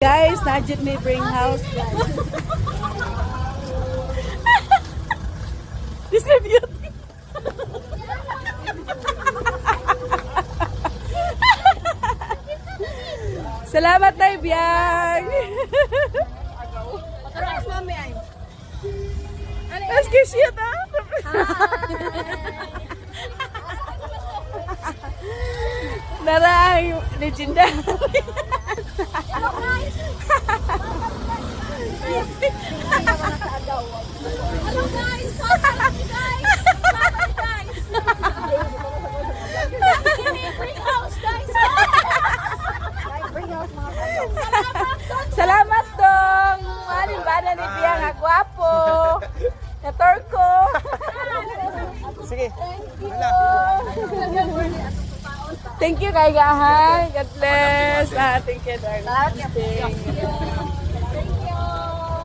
Guys, Najit may bring house. Distribute. Salamat na ibiyang. Patras mami ay. Let's get shit ah. Narang legendary. Hello guys! Family guys! Family guys! Bring house guys! Bring house mga guys! Salamat dong. Manin ba na ni Biyang nga gwapo. Na Turko. Sige. Thank you kay Gahan. God bless. Thank you darling.